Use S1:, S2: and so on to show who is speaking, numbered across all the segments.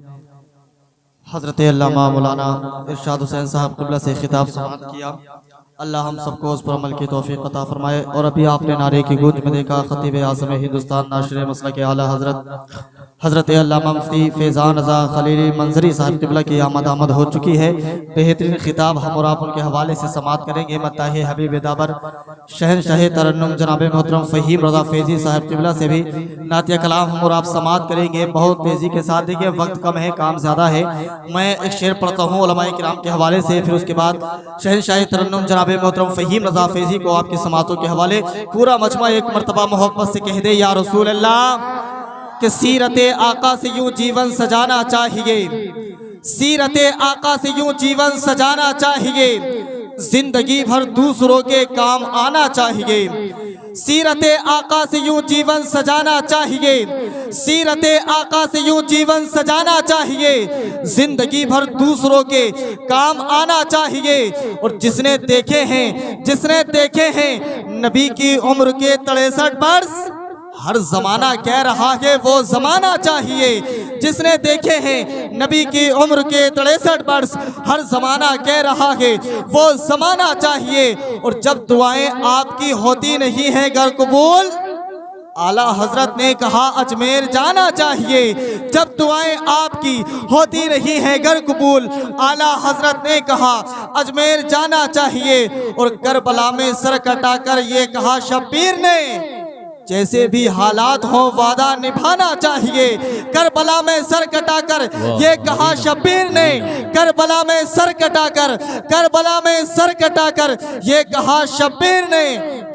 S1: हज़रत अल्लामा मौलाना इरशाद हुसैन साहब क़िबला से खिताब समाअत किया। अल्लाह हम सबको उस पर अमल की तौफीक अता फरमाए। और अभी आपने नारे की गूंज में देखा खतीब आज़म हिंदुस्तान नाशिर मसलक आला हज़रत अल्लामा मुफ्ती फैज़ान रज़ा खलीली मंजरी साहब क़िबला की आमद हो चुकी है। बेहतरीन खिताब हम और आप उनके हवाले से समाअत करेंगे। मत्ताहे हबीब दाबर शहनशाह तरन्नुम जनाब मोहतरम फ़हीम रज़ा फैज़ी साहब क़िबला से भी नातिया कलाम हम और आप समाअत करेंगे। बहुत तेज़ी के साथ, देखिए वक्त कम है, काम ज़्यादा है। मैं एक शेर पढ़ता हूँ उलमाए किराम के हवाले से, फिर उसके बाद शहनशाह तरन्नुम जनाब मोहतरम फ़हीम रज़ा फैज़ी को आपकी समाअतों के हवाले पूरा मजमा एक मरतबा मोहब्बत से कह दे या रसूल अल्लाह कि सीरते आका से यूं जीवन सजाना चाहिए, सीरते आका से यूं जीवन सजाना चाहिए, जिंदगी भर दूसरों के काम आना चाहिए। सीरते आका से यूं जीवन सजाना चाहिए, सीरते आका से यूं जीवन सजाना चाहिए, जिंदगी भर दूसरों के काम आना चाहिए। और जिसने देखे हैं नबी की उम्र के 63 वर्ष, हर जमाना कह रहा है वो जमाना चाहिए। जिसने देखे हैं नबी की उम्र के 63 वर्ष, हर जमाना कह रहा है वो जमाना चाहिए। और जब दुआएं आपकी होती नहीं है घर कबूल, आला हजरत ने कहा अजमेर जाना चाहिए। जब दुआएं आपकी होती रही है घर कबूल, आला हजरत ने कहा अजमेर जाना चाहिए। और करबला में सर कटाकर ये कहा शब्बीर ने, जैसे भी हालात हो वादा निभाना चाहिए। करबला में सर कटाकर ये कहा शब्बीर ने, करबला में सर कटाकर, करबला में सर कटाकर ये कहा शब्बीर ने,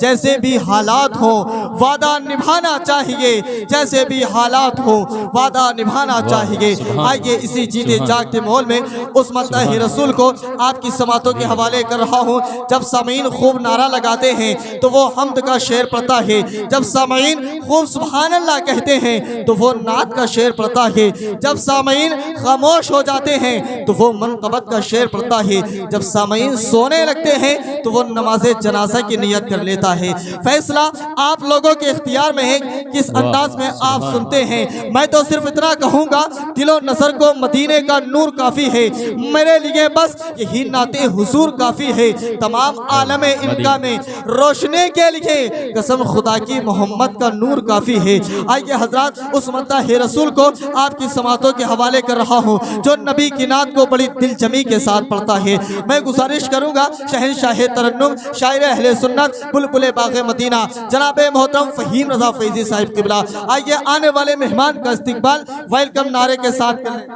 S1: जैसे भी हालात हो वादा निभाना चाहिए, जैसे भी हालात हो वादा निभाना चाहिए। आइए इसी जीते जागते माहौल में उस मत्ताहे रसूल को आपकी समातों के हवाले कर रहा हूँ। जब सामीन खूब नारा लगाते हैं तो वो हम्द का शेर पढ़ता है, जब सामीन खूब सुभान अल्लाह कहते हैं तो वो नात का शेर पढ़ता है, जब सामीन खामोश हो जाते हैं तो वो मनक़बत का शेर पढ़ता है, जब सामीन सोने लगते हैं तो वो नमाज जनाजा की नियत कर लेता है। फैसला आप लोगों के इख्तियार में है किस अंदाज में आप सुनते हैं। मैं तो सिर्फ इतना कहूँगा, दिलो नजर को मदीने का नूर काफ़ी है, मेरे लिए बस यही नाते हुजूर काफ़ी है। तमाम आलम इनका में रोशनी के लिए कसम खुदा की मोहम्मद का नूर काफ़ी है। आइए हजरात उस मत्ताहे रसूल को आपकी समातों के हवाले कर रहा हूँ जो नबी की नात को बड़ी दिलजमी के साथ पढ़ता है। मैं गुजारिश करूँगा शहनशाह तरन्नुम शायर अहले सुन्नत बुलबुल बाग़े मदीना जनाब मोहतरम फ़हीम रज़ा फैज़ी साहिब क़िबला, आइए आने वाले मेहमान का इस्तकबाल वेलकम नारे के साथ कर लें।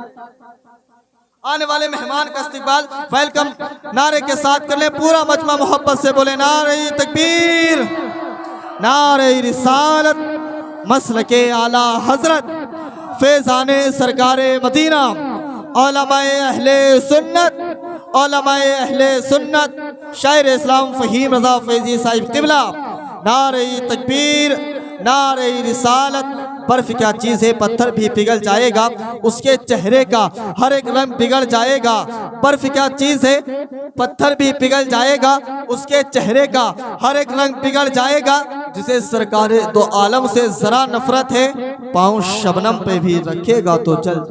S1: आने वाले मेहमान का इस्तकबाल वेलकम नारे के साथ कर लें। पूरा मजमा मोहब्बत से बोले नारे तकबीर, नारे रिसालत, मसलके आला हजरत फैज़ाने सरकारे मदीना, उलमाए अहले सुन्नत, उलमाए अहले सुन्नत शायर इस्लाम फ़हीम रज़ा फैज़ी साहिब क़िबला। नारे तकबीर, नारे रिसालत। बर्फ क्या चीज़ है, पत्थर भी पिघल जाएगा, उसके चेहरे का हर एक रंग बिगड़ जाएगा। बर्फ क्या चीज़ है, पत्थर भी पिघल जाएगा, उसके चेहरे का हर एक रंग बिगड़ जाएगा। जिसे सरकारे दो आलम से जरा नफरत है, पाँव शबनम पे भी रखेगा तो चल